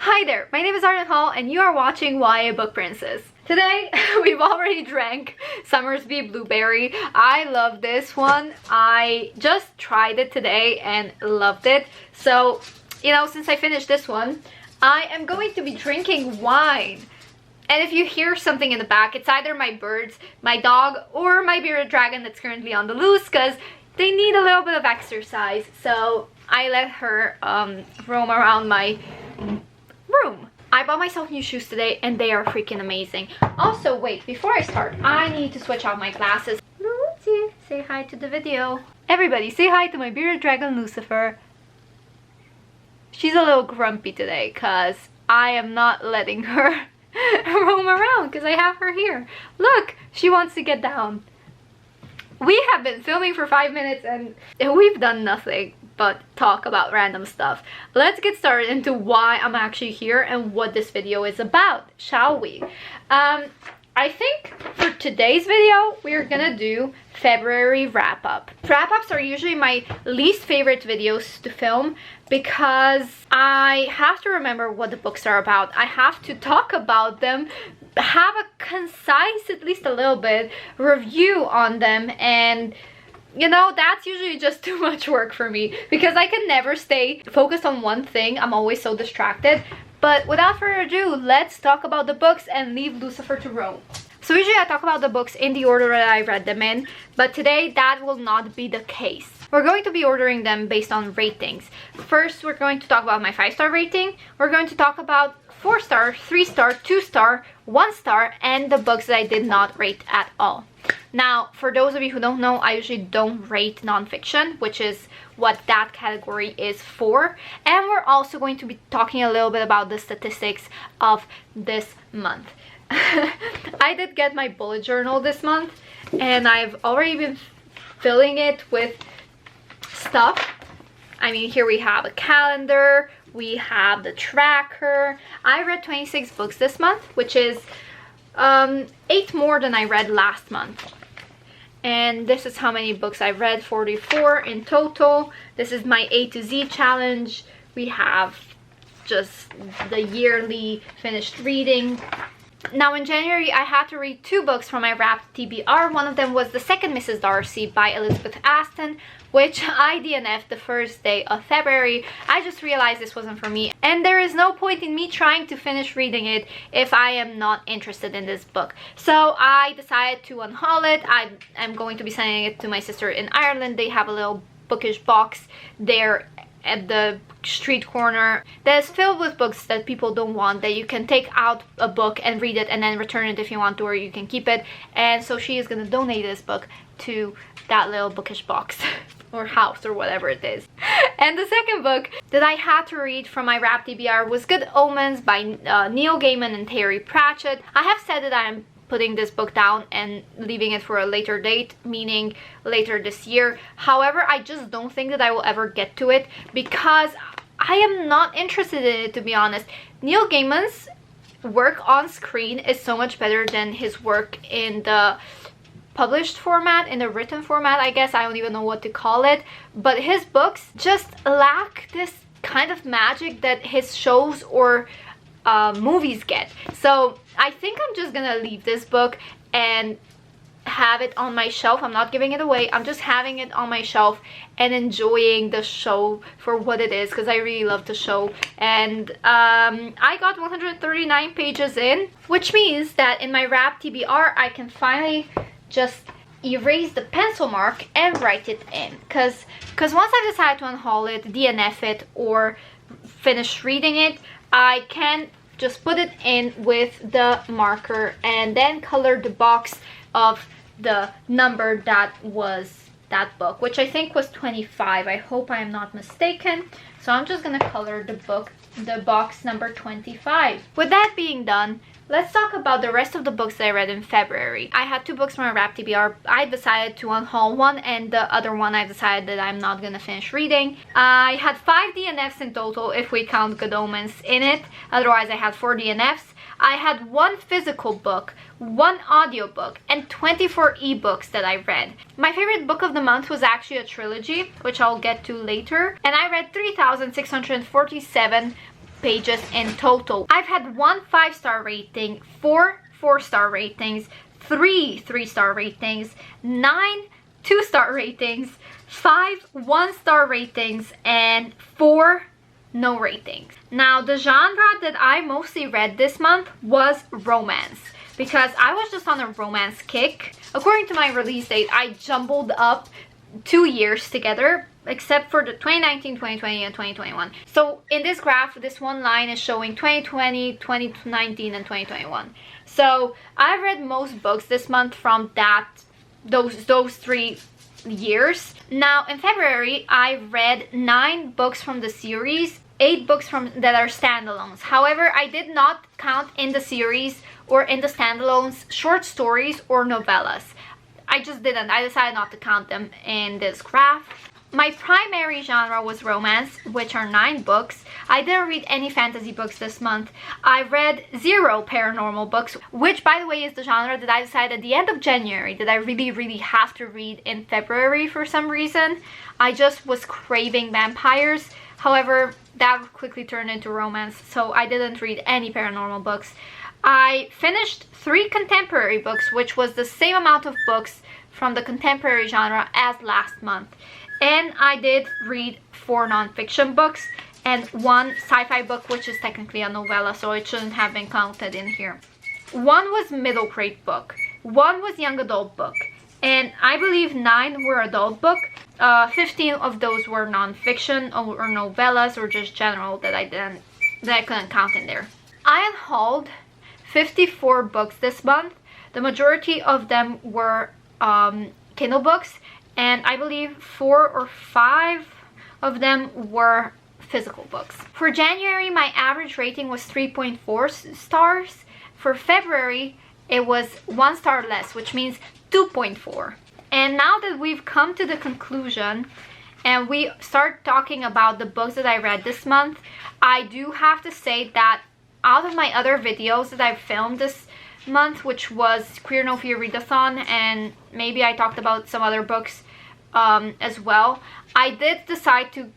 Hi there, my name is Arden Hall and you are watching YA Book Princess. Today, we've already drank Summersby Blueberry. I love this one. I just tried it today and loved it. So, you know, since I finished this one, I am going to be drinking wine. And if you hear something in the back, it's either my birds, my dog, or my bearded dragon that's currently on the loose because they need a little bit of exercise. So I let her roam around my room. I bought myself new shoes today and they are freaking amazing. Also, wait, before I start, I need to switch out my glasses. Lucy, say hi to the video. Everybody, say hi to my bearded dragon, Lucifer. She's a little grumpy today because I am not letting her roam around because I have her here. Look, she wants to get down. We have been filming for 5 minutes and we've done nothing but talk about random stuff. Let's get started into why I'm actually here and what this video is about, shall we? I think for today's video, we're gonna do February wrap-up. Wrap-ups are usually my least favorite videos to film because I have to remember what the books are about. I have to talk about them, have a concise, at least a little bit, review on them, and you know, that's usually just too much work for me because I can never stay focused on one thing. I'm always so distracted. But without further ado, let's talk about the books and leave Lucifer to roam. So usually I talk about the books in the order that I read them in, but today that will not be the case. We're going to be ordering them based on ratings. First, we're going to talk about my 5-star rating. We're going to talk about 4-star, 3-star, 2-star, 1-star, and the books that I did not rate at all. Now, for those of you who don't know, I usually don't rate nonfiction, which is what that category is for. And we're also going to be talking a little bit about the statistics of this month. I did get my bullet journal this month, and I've already been filling it with stuff. I mean, here we have a calendar, we have the tracker. I read 26 books this month, which is 8 more than I read last month. And this is how many books I read, 44 in total. This is my A to Z challenge. We have just the yearly finished reading. Now in January, I had to read 2 books from my wrapped TBR. One of them was The Second Mrs. Darcy by Elizabeth Aston, which I DNF'd the first day of February. I just realized this wasn't for me, and there is no point in me trying to finish reading it if I am not interested in this book. So I decided to unhaul it. I am going to be sending it to my sister in Ireland. They have a little bookish box there at the street corner that is filled with books that people don't want, that you can take out a book and read it and then return it if you want to, or you can keep it. And so she is going to donate this book to that little bookish box or house or whatever it is. And the second book that I had to read from my wrapped TBR was Good Omens by Neil Gaiman and Terry Pratchett. I have said that I'm putting this book down and leaving it for a later date, meaning later this year. However, I just don't think that I will ever get to it because I am not interested in it, to be honest. Neil Gaiman's work on screen is so much better than his work in the published format, in the written format, I guess. I don't even know what to call it. But his books just lack this kind of magic that his shows or movies get. So I think I'm just gonna leave this book and have it on my shelf. I'm not giving it away. I'm just having it on my shelf and enjoying the show for what it is because I really love the show. And I got 139 pages in, which means that in my wrapped TBR I can finally just erase the pencil mark and write it in, because once I decide to unhaul it, DNF it, or finish reading it, I can just put it in with the marker and then color the box of the number that was that book, which I think was 25. I hope I am not mistaken. So I'm just gonna color the box number 25. With that being done, let's talk about the rest of the books that I read in February. I had 2 books from my wrapped TBR. I decided to unhaul one, and the other one I decided that I'm not gonna finish reading. I had 5 DNFs in total if we count Good Omens in it. Otherwise, I had 4 DNFs. I had 1 physical book, 1 audiobook, and 24 ebooks that I read. My favorite book of the month was actually a trilogy, which I'll get to later. And I read 3,647 pages in total. I've had 1 5-star rating, 4 4-star ratings, 3 3-star ratings, 9 2-star ratings, 5 1-star ratings, and 4 no ratings. Now, the genre that I mostly read this month was romance, because I was just on a romance kick. According to my release date, I jumbled up 2 years together, except for the 2019, 2020, and 2021. So in this graph, this one line is showing 2020, 2019, and 2021. So I read most books this month from those 3 years. Now in February, I read 9 books from the series, 8 books that are standalones. However, I did not count in the series or in the standalones short stories or novellas. I just didn't. I decided not to count them in this graph. My primary genre was romance, which are 9 books. I didn't read any fantasy books this month. I read 0 paranormal books, which, by the way, is the genre that I decided at the end of January that I really have to read in February for some reason. I just was craving vampires. However, that quickly turned into romance, so I didn't read any paranormal books. I finished 3 contemporary books, which was the same amount of books from the contemporary genre as last month. And I did read 4 nonfiction books and 1 sci-fi book, which is technically a novella, so it shouldn't have been counted in here. 1 was middle grade book, 1 was young adult book, and I believe 9 were adult book. 15 of those were nonfiction or novellas or just general that I couldn't count in there. I hauled 54 books this month. The majority of them were Kindle books, and I believe 4 or 5 of them were physical books. For January, my average rating was 3.4 stars. For February, it was 1 star less, which means 2.4. And now that we've come to the conclusion and we start talking about the books that I read this month, I do have to say that out of my other videos that I've filmed this month, which was Queer No Fear Readathon, and maybe I talked about some other books as well, I did decide to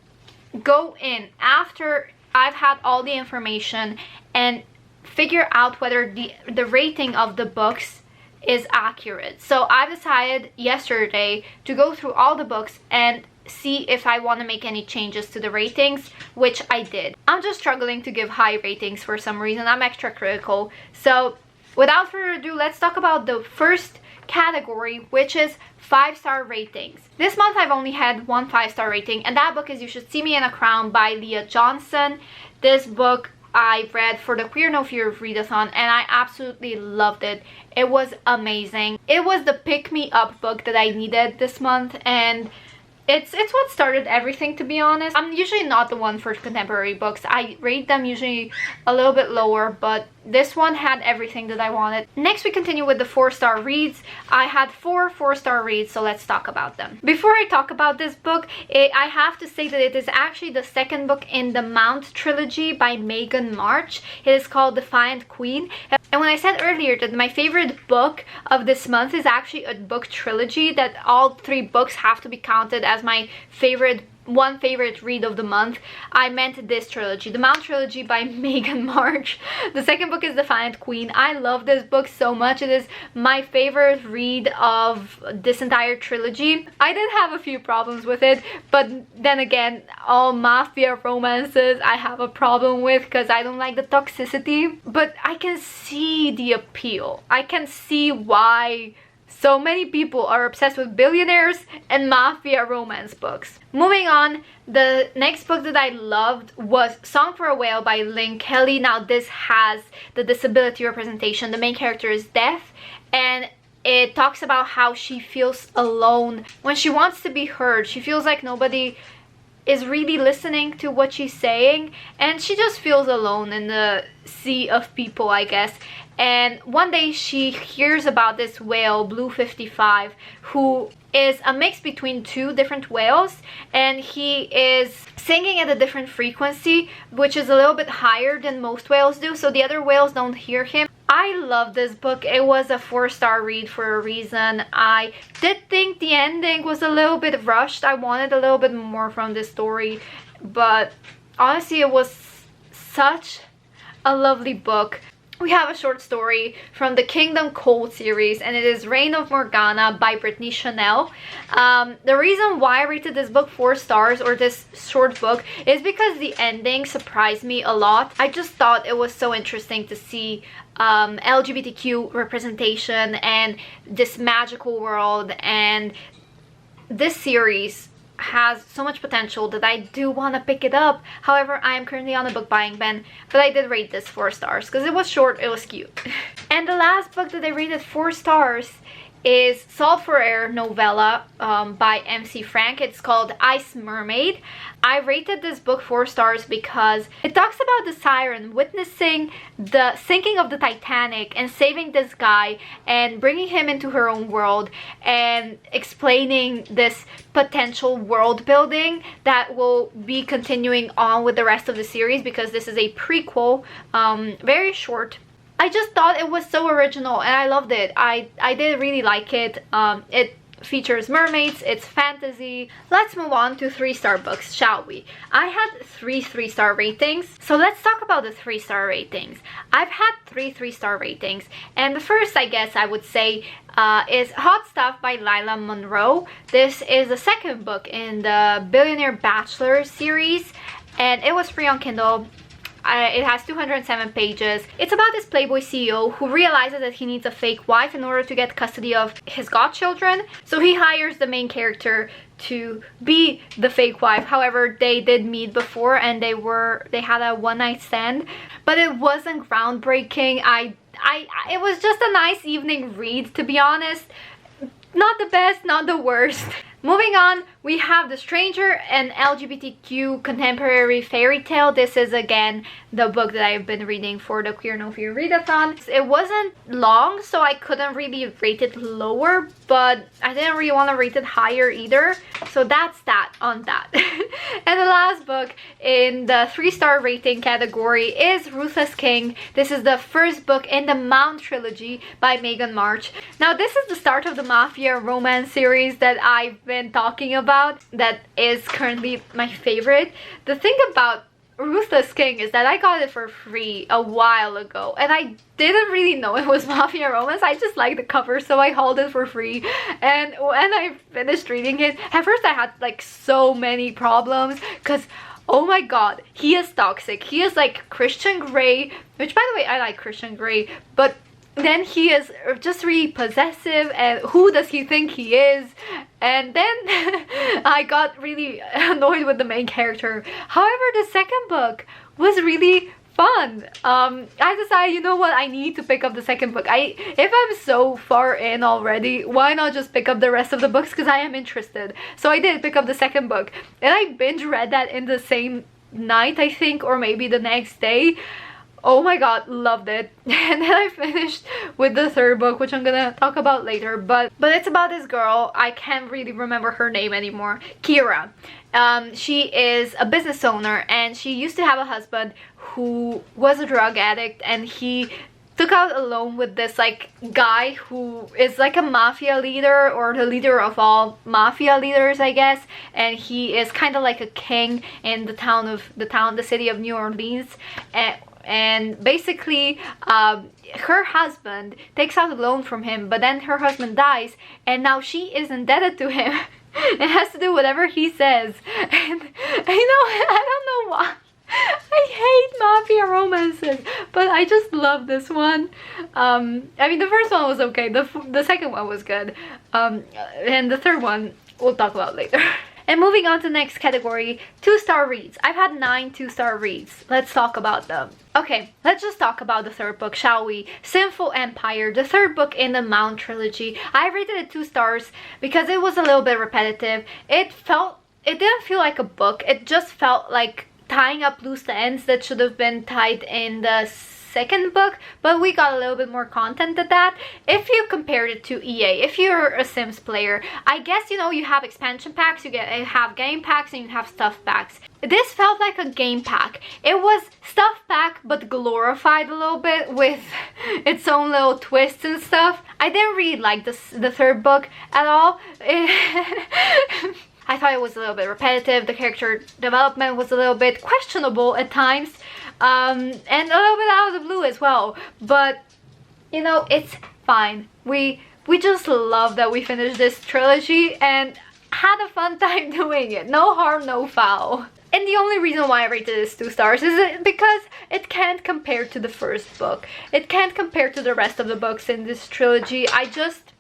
go in after I've had all the information and figure out whether the rating of the books is accurate. So I decided yesterday to go through all the books and see if I want to make any changes to the ratings, which I did. I'm just struggling to give high ratings for some reason. I'm extra critical. So without further ado, let's talk about the first category, which is 5-star ratings. This month I've only had 1 5-star rating, and that book is You Should See Me in a Crown by Leah Johnson. This book I read for the Queer No Fear Readathon, and I absolutely loved it. It was amazing. It was the pick-me-up book that I needed this month, and it's what started everything, to be honest. I'm usually not the one for contemporary books. I rate them usually a little bit lower, but this one had everything that I wanted. Next, we continue with the 4-star reads. I had 4 4-star reads, so let's talk about them. Before I talk about this book, I have to say that it is actually the 2nd book in the Mount trilogy by Megan March. It is called Defiant Queen. And when I said earlier that my favorite book of this month is actually a book trilogy, that all 3 books have to be counted as my favorite read of the month, I meant this trilogy, the Mount trilogy by Megan March. The 2nd book is Defiant Queen. I love this book so much. It is my favorite read of this entire trilogy. I did have a few problems with it, but then again, all mafia romances I have a problem with because I don't like the toxicity, but I can see the appeal. I can see why so many people are obsessed with billionaires and mafia romance books. Moving on, the next book that I loved was Song for a Whale by Lynn Kelly. Now this has the disability representation. The main character is deaf, and it talks about how she feels alone when she wants to be heard. She feels like nobody is really listening to what she's saying, and she just feels alone in the sea of people, I guess. And one day she hears about this whale, Blue 55, who is a mix between 2 different whales, and he is singing at a different frequency, which is a little bit higher than most whales do, so the other whales don't hear him. I love this book. It was a 4-star read for a reason. I did think the ending was a little bit rushed. I wanted a little bit more from this story, but honestly it was such a lovely book. We have a short story from the Kingdom Cold series, and it is Reign of Morgana by Brittany Chanel. The reason why I rated this book 4 stars, or this short book, is because the ending surprised me a lot. I just thought it was so interesting to see LGBTQ representation and this magical world, and this series has so much potential that I do want to pick it up. However, I am currently on a book buying ban, but I did rate this 4 stars because it was short, it was cute. And the last book that I rated 4 stars is Salt for Air novella by MC Frank. It's called Ice Mermaid. I rated this book 4 stars because it talks about the siren witnessing the sinking of the Titanic and saving this guy and bringing him into her own world and explaining this potential world building that will be continuing on with the rest of the series, because this is a prequel, very short. I just thought it was so original and I loved it. I did really like it. It features mermaids, it's fantasy. Let's move on to 3-star books, shall we? I had 3 3-star ratings, so let's talk about the 3-star ratings. I've had 3 3-star ratings, and the first, I guess I would say, is Hot Stuff by Lila Monroe. This is the second book in the Billionaire Bachelor series, and it was free on Kindle. It has 207 pages. It's about this Playboy CEO who realizes that he needs a fake wife in order to get custody of his godchildren. So he hires the main character to be the fake wife. However, they did meet before and they had a one-night stand, but it wasn't groundbreaking. It was just a nice evening read, to be honest. Not the best, not the worst. Moving on, we have The Stranger, an LGBTQ contemporary fairy tale. This is again the book that I've been reading for the Queer No Fear readathon. It wasn't long, so I couldn't really rate it lower, but I didn't really want to rate it higher either. So that's that on that. And the last book in the 3-star rating category is Ruthless King. This is the first book in the Mount trilogy by Megan March. Now this is the start of the mafia romance series that I've been talking about, that is currently my favorite. The thing about Ruthless King is that I got it for free a while ago, and I didn't really know it was mafia romance. I just liked the cover, so I hauled it for free. And when I finished reading it, at first I had like so many problems because, oh my god, he is toxic. He is like Christian Grey, which by the way, I like Christian Grey, but then he is just really possessive, and who does he think he is? And then I got really annoyed with the main character. However, the second book was really fun. I decided, you know what, I need to pick up the second book. If I'm so far in already, why not just pick up the rest of the books, because I am interested. So I did pick up the second book, and I binge read that in the same night, I think, or maybe the next day. Oh my god, loved it. And then I finished with the third book, which I'm gonna talk about later, but it's about this girl. I can't really remember her name anymore. Kira. She is a business owner, and she used to have a husband who was a drug addict, and he took out a loan with this like guy who is like a mafia leader, or the leader of all mafia leaders, I guess, and he is kind of like a king in the city of New Orleans. And basically her husband takes out a loan from him, but then her husband dies, and now she is indebted to him and has to do whatever he says. And you know, I don't know why I hate mafia romances, but I just love this one. I mean, the first one was okay, the second one was good, and the third one we'll talk about later. And moving on to the next category, 2-star reads. I've had 9 2-star reads. Let's talk about them. Okay, let's just talk about the third book, shall we? Sinful Empire, the third book in the Mount trilogy. I rated it 2 stars because it was a little bit repetitive. It didn't feel like a book. It just felt like tying up loose ends that should have been tied in the second book, but we got a little bit more content than that. If you compared it to EA, if you're a Sims player, I guess, you know, you have expansion packs, you have game packs, and you have stuff packs. This felt like a game pack. It was stuff pack, but glorified a little bit with its own little twists and stuff. I didn't really like the third book at all. I thought it was a little bit repetitive. The character development was a little bit questionable at times. and a little bit out of the blue as well. But you know, it's fine. We just love that we finished this trilogy and had a fun time doing it. No harm, no foul. And the only reason why I rated this 2 stars is because it can't compare to the first book. It can't compare to the rest of the books in this trilogy. I just,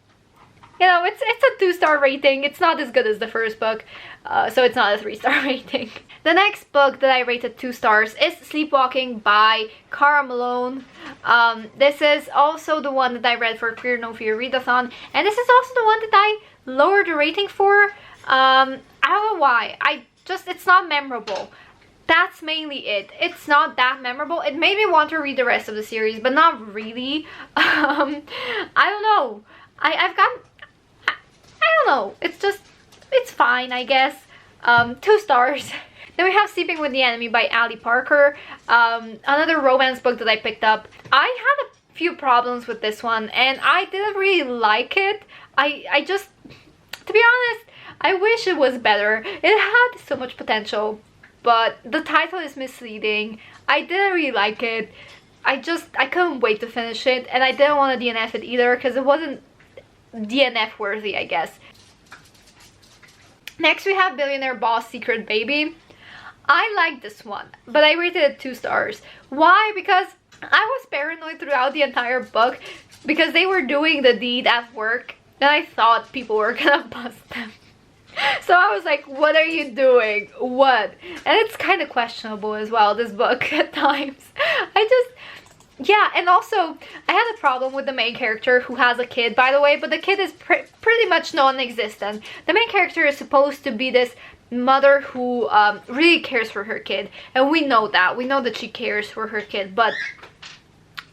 you know, it's a 2-star rating. It's not as good as the first book, so it's not a 3-star rating. The next book that I rated 2 stars is Sleepwalking by Cara Malone. This is also the one that I read for Fear No Fear Readathon, and this is also the one that I lowered the rating for. I don't know why. It's not memorable. That's mainly it. It's not that memorable. It made me want to read the rest of the series, but not really. I don't know. I don't know. It's fine, I guess. 2 stars. Then we have Sleeping with the Enemy by Ali Parker. Another romance book that I picked up. I had a few problems with this one, and I didn't really like it. I just, to be honest, I wish it was better. It had so much potential, but the title is misleading. I didn't really like it. I couldn't wait to finish it, and I didn't want to DNF it either because it wasn't DNF worthy, I guess. Next we have Billionaire Boss Secret Baby. I like this one, but I rated it 2 stars. Why? Because I was paranoid throughout the entire book because they were doing the deed at work and I thought people were gonna bust them. So I was like, what are you doing? What? And it's kind of questionable as well, this book at times. Yeah, and also I had a problem with the main character who has a kid, by the way, but the kid is pretty much non-existent. The main character is supposed to be this mother who really cares for her kid, and we know that she cares for her kid, but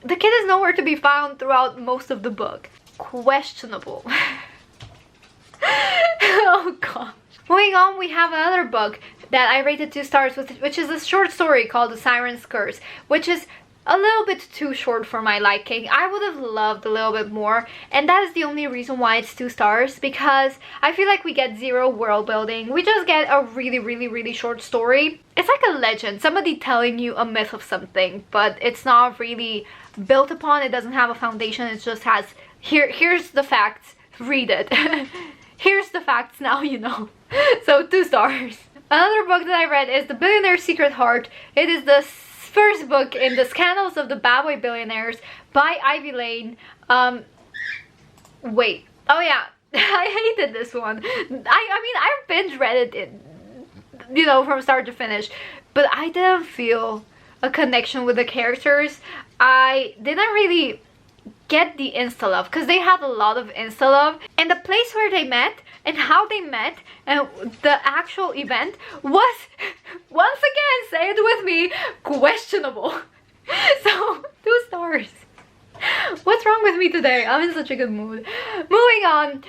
the kid is nowhere to be found throughout most of the book. Questionable. Oh gosh. Moving on, we have another book that I rated 2 stars, which is a short story called The Siren's Curse, which is a little bit too short for my liking. I would have loved a little bit more, and that is the only reason why it's 2 stars, because I feel like we get 0 world building. We just get a really short story. It's like a legend, somebody telling you a myth of something, but it's not really built upon. It doesn't have a foundation. It just has, here's the facts, read it. Here's the facts, now you know. So 2 stars. Another book that I read is The Billionaire's Secret Heart. It is the first book in the Scandals of the Bad Boy Billionaires by Ivy Lane. Wait. Oh yeah, I hated this one. I mean, I binge read it, you know, from start to finish, but I didn't feel a connection with the characters. I didn't really get the insta love because they had a lot of insta love, and the place where they met and how they met and the actual event was, once again, say it with me, questionable. So 2 stars. What's wrong with me today? I'm in such a good mood. Moving on,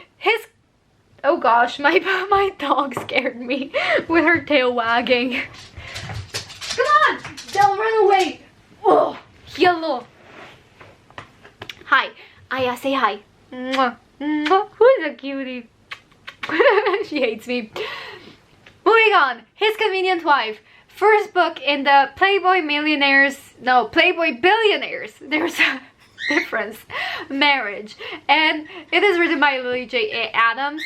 oh gosh, my dog scared me with her tail wagging. Come on, don't run away. Oh, hello. Hi. Aya, say hi. Mwah. Mwah. Who's a cutie? She hates me. Moving on. His Convenient Wife. First book in the Playboy Billionaires. There's a difference. Marriage. And it is written by Lily J. Adams.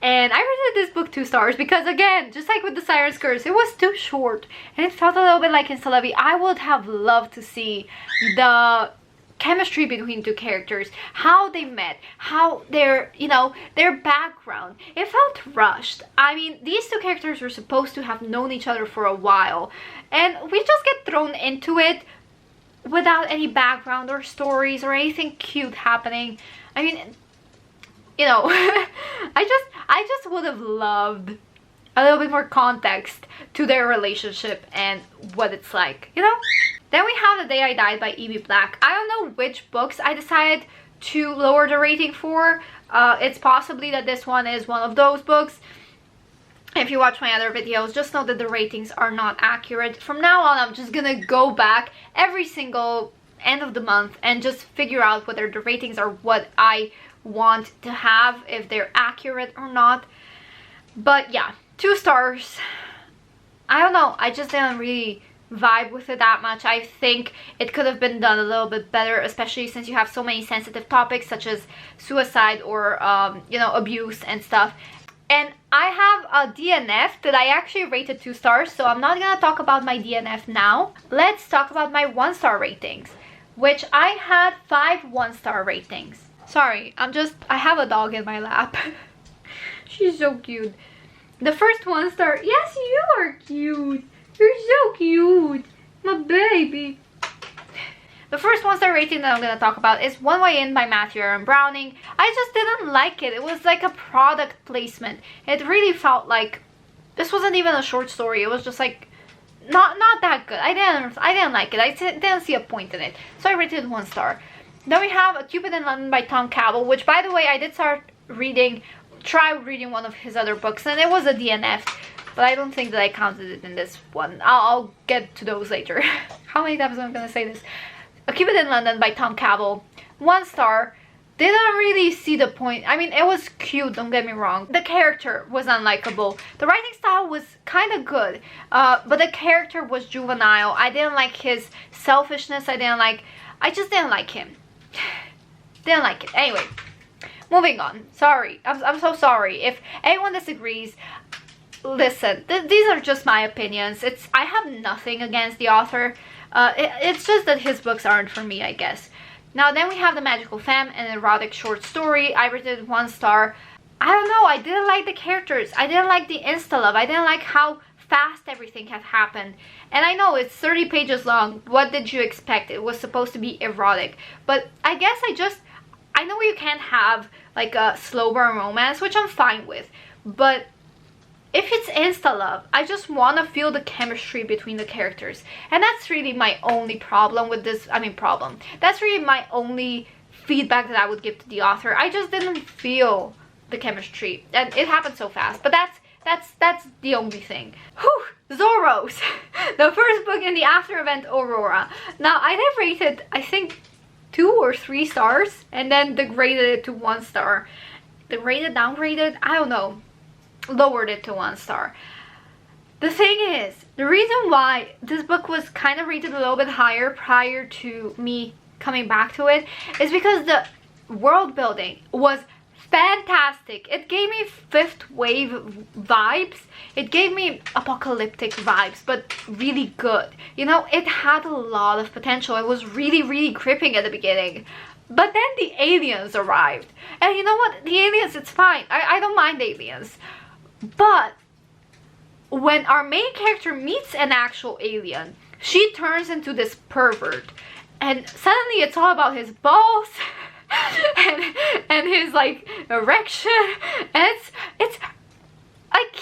And I rated this book 2 stars because, again, just like with The Siren's Curse, it was too short. And it felt a little bit like Insta Levy. I would have loved to see the chemistry between 2 characters, how they met, how their background. It felt rushed. I mean, these 2 characters were supposed to have known each other for a while, and we just get thrown into it without any background or stories or anything cute happening. I mean, you know, I just would have loved a little bit more context to their relationship and what it's like, you know? Then we have The Day I Died by Evie Black. I don't know which books I decided to lower the rating for. It's possibly that this one is one of those books. If you watch my other videos, just know that the ratings are not accurate. From now on, I'm just gonna go back every single end of the month and just figure out whether the ratings are what I want to have, if they're accurate or not. But yeah, 2 stars. I don't know, I just didn't really vibe with it that much. I think it could have been done a little bit better, especially since you have so many sensitive topics such as suicide or you know, abuse and stuff. And I have a DNF that I actually rated 2 stars, so I'm not gonna talk about my DNF now. Let's talk about my 1-star ratings, which I had 5 1-star ratings. Sorry, I have a dog in my lap. She's so cute. The first 1-star, yes, you are cute. You're so cute, my baby. The first 1-star rating that I'm going to talk about is One Way In by Matthew Aaron Browning. I just didn't like it. It was like a product placement. It really felt like this wasn't even a short story. It was just like not that good. I didn't like it. I didn't see a point in it. So I rated it 1 star. Then we have A Cupid in London by Tom Cabell, which, by the way, I did try reading one of his other books, and it was a DNF. But I don't think that I counted it in this one. I'll get to those later. How many times am I going to say this? A Cupid in London by Tom Cabell, 1 star. Didn't really see the point. I mean, it was cute, don't get me wrong. The character was unlikable. The writing style was kind of good, but the character was juvenile. I didn't like his selfishness. I just didn't like him. Didn't like it. Anyway, moving on. Sorry. I'm so sorry. If anyone disagrees, listen, these are just my opinions. I have nothing against the author. It's just that his books aren't for me, I guess. Now then we have The Magical Femme, an erotic short story. I rated it 1 star. I don't know, I didn't like the characters. I didn't like the insta-love. I didn't like how fast everything had happened. And I know it's 30 pages long. What did you expect? It was supposed to be erotic. But I guess I know you can't have like a slow burn romance, which I'm fine with. But if it's insta-love, I just want to feel the chemistry between the characters. And that's really my only problem with this. That's really my only feedback that I would give to the author. I just didn't feel the chemistry. And it happened so fast. But that's the only thing. Whew! Zorros! The first book in the After Event Aurora. Now, I have rated, I think, 2 or 3 stars. And then degraded it to 1 star. Degraded, downgraded? I don't know. Lowered it to 1 star. The thing is, the reason why this book was kind of rated a little bit higher prior to me coming back to it is because the world building was fantastic. It gave me 5th wave vibes. It gave me apocalyptic vibes, but really good. You know, it had a lot of potential. It was really, really gripping at the beginning. But then the aliens arrived. And you know what? The aliens, it's fine. I don't mind aliens. But when our main character meets an actual alien, she turns into this pervert. And suddenly it's all about his balls and his like erection. And it's like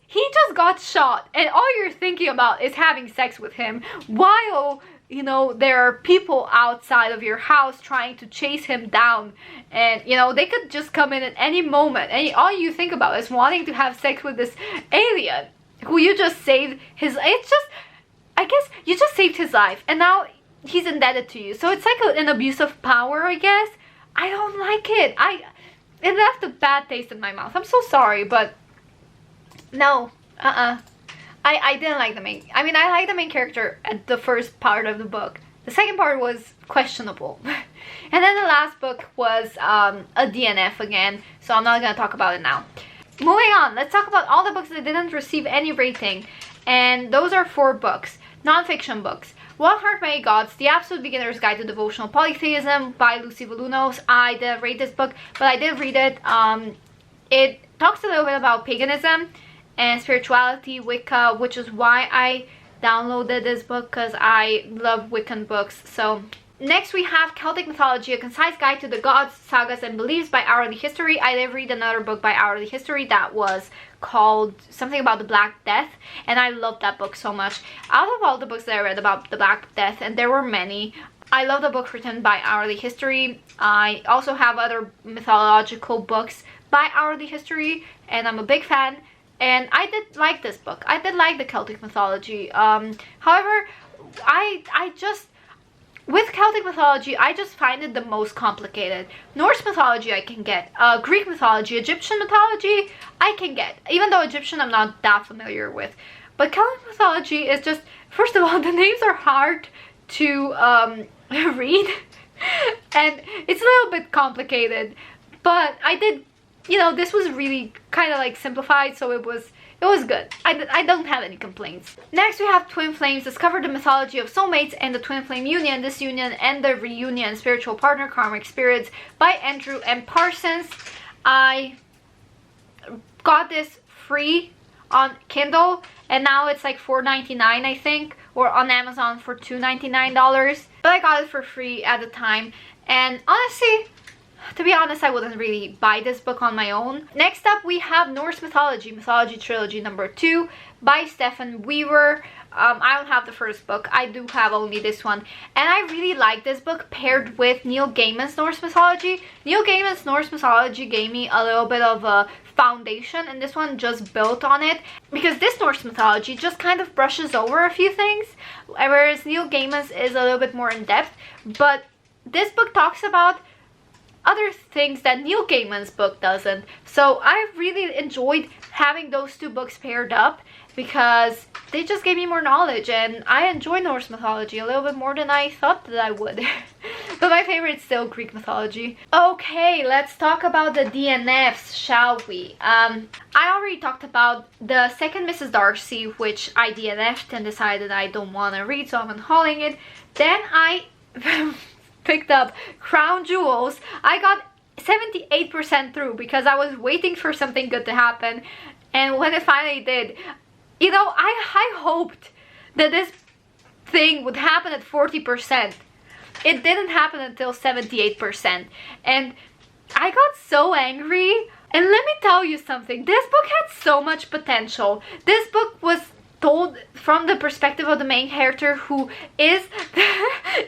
he just got shot and all you're thinking about is having sex with him while, you know, there are people outside of your house trying to chase him down, and you know they could just come in at any moment, and all you think about is wanting to have sex with this alien who you just saved I guess you just saved his life and now he's indebted to you. So it's like an abuse of power, I guess. I don't like it. It left a bad taste in my mouth. I'm so sorry, but no, I didn't like the main. I mean, I liked the main character at the first part of the book. The second part was questionable. And then the last book was a DNF again, so I'm not gonna talk about it now. Moving on, let's talk about all the books that didn't receive any rating. And those are 4 books, non-fiction books. What Heart Many Gods, The Absolute Beginner's Guide to Devotional Polytheism by Lucy Volunos. I didn't read this book, but I did read it. It talks a little bit about paganism and spirituality, Wicca, which is why I downloaded this book, because I love Wiccan books. So next we have Celtic Mythology, A Concise Guide to the Gods, Sagas, and Beliefs by Hourly History. I did read another book by Hourly History that was called something about the Black Death, and I loved that book so much. Out of all the books that I read about the Black Death, and there were many, I love the book written by Hourly History. I also have other mythological books by Hourly History, and I'm a big fan. And I did like this book. I did like the Celtic mythology. However, with Celtic mythology, I just find it the most complicated. Norse mythology I can get. Greek mythology, Egyptian mythology I can get. Even though Egyptian I'm not that familiar with. But Celtic mythology is just, first of all, the names are hard to read, and it's a little bit complicated, but I did, you know, this was really kind of like simplified, so it was good. I don't have any complaints. Next we have Twin Flames. Discover the mythology of soulmates and the twin flame union, disunion, and the reunion, spiritual partner, karmic spirits, by Andrew M. Parsons. I got this free on Kindle, and now it's like $4.99 I think, or on Amazon for $2.99, but I got it for free at the time. And honestly, to be honest, I wouldn't really buy this book on my own. Next up we have Norse Mythology Trilogy number 2 by Stephen Weaver. I don't have the first book, I do have only this one, and I really like this book paired with Neil Gaiman's Norse Mythology. Neil Gaiman's Norse Mythology gave me a little bit of a foundation, and this one just built on it, because this Norse mythology just kind of brushes over a few things, whereas Neil Gaiman's is a little bit more in depth. But this book talks about other things that Neil Gaiman's book doesn't. So I really enjoyed having those two books paired up, because they just gave me more knowledge, and I enjoy Norse mythology a little bit more than I thought that I would. But my favorite is still Greek mythology. Okay, let's talk about the DNFs, shall we? I already talked about the second Mrs. Darcy, which I DNF'd and decided I don't want to read, so I'm unhauling it. Then I picked up Crown Jewels. I got 78% through because I was waiting for something good to happen, and when it finally did, you know, I hoped that this thing would happen at 40%. It didn't happen until 78%, and I got so angry. And let me tell you something, this book had so much potential. This book was told from the perspective of the main character, who is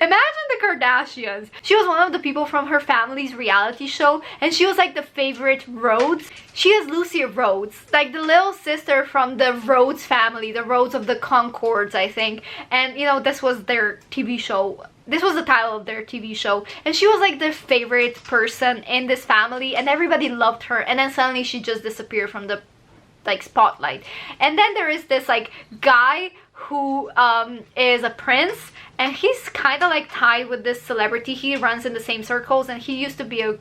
imagine the Kardashians. She was one of the people from her family's reality show, and she was like the favorite Rhodes. She is Lucy Rhodes, like the little sister from the Rhodes family, the Rhodes of the Concords, I think. And you know, this was their TV show. This was the title of their TV show, and she was like the favorite person in this family, and everybody loved her. And then suddenly she just disappeared from the like spotlight. And then there is this like guy who is a prince, and he's kind of like tied with this celebrity. He runs in the same circles, and he used to be a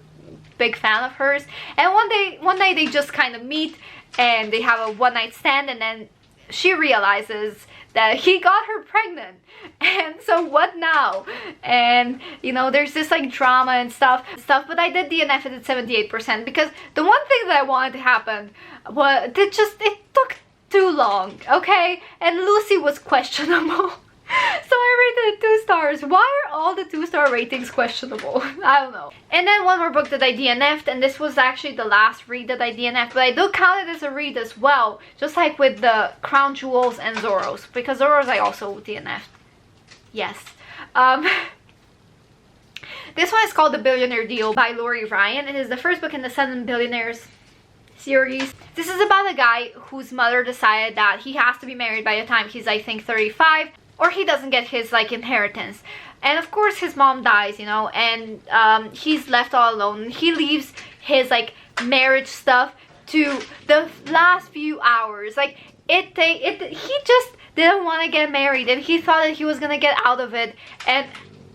big fan of hers. And one night they just kind of meet, and they have a one-night stand, and then she realizes that he got her pregnant, and so what now? And you know, there's this like drama and stuff, but I did DNF it at 78% because the one thing that I wanted to happen was it took too long, okay? And Lucy was questionable. So I rated it 2 stars. Why are all the 2-star ratings questionable? I don't know. And then one more book that I DNF'd, and this was actually the last read that I DNF'd, but I do count it as a read as well, just like with the Crown Jewels and Zorros, because Zorros I also DNF'd. Yes. This one is called The Billionaire Deal by Lori Ryan. It is the first book in the 7 Billionaires series. This is about a guy whose mother decided that he has to be married by the time he's, I think, 35, or he doesn't get his like inheritance. And of course his mom dies, you know, and he's left all alone. He leaves his like marriage stuff to the last few hours. Like he just didn't want to get married, and he thought that he was gonna get out of it. And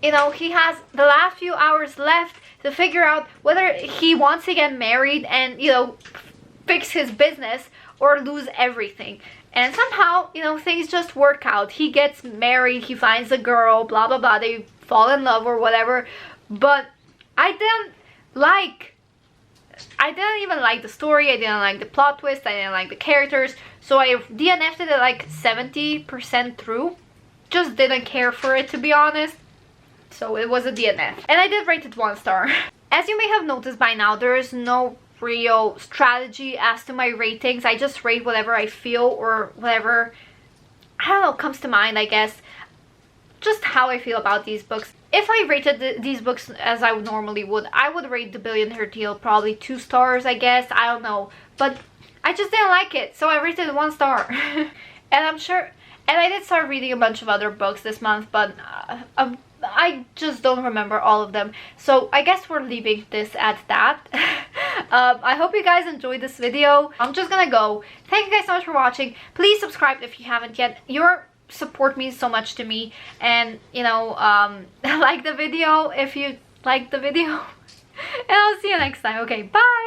you know, he has the last few hours left to figure out whether he wants to get married and, you know, fix his business, or lose everything. And somehow, you know, things just work out. He gets married, he finds a girl, blah blah blah, they fall in love or whatever. But I didn't even like the story, I didn't like the plot twist, I didn't like the characters. So I DNF'd it at like 70% through. Just didn't care for it, to be honest. So it was a DNF. And I did rate it 1 star. As you may have noticed by now, there is no real strategy as to my ratings. I just rate whatever I feel, or whatever, I don't know, comes to mind, I guess. Just how I feel about these books. If I rated these books as I normally would, I would rate The Billionaire Deal probably 2 stars, I guess. I don't know. But I just didn't like it, so I rated it 1 star. And I'm sure, and I did start reading a bunch of other books this month, but I just don't remember all of them. So I guess we're leaving this at that. I hope you guys enjoyed this video. I'm just gonna go. Thank you guys so much for watching. Please subscribe if you haven't yet. Your support means so much to me, and you know, like the video if you like the video. And I'll see you next time. Okay, bye.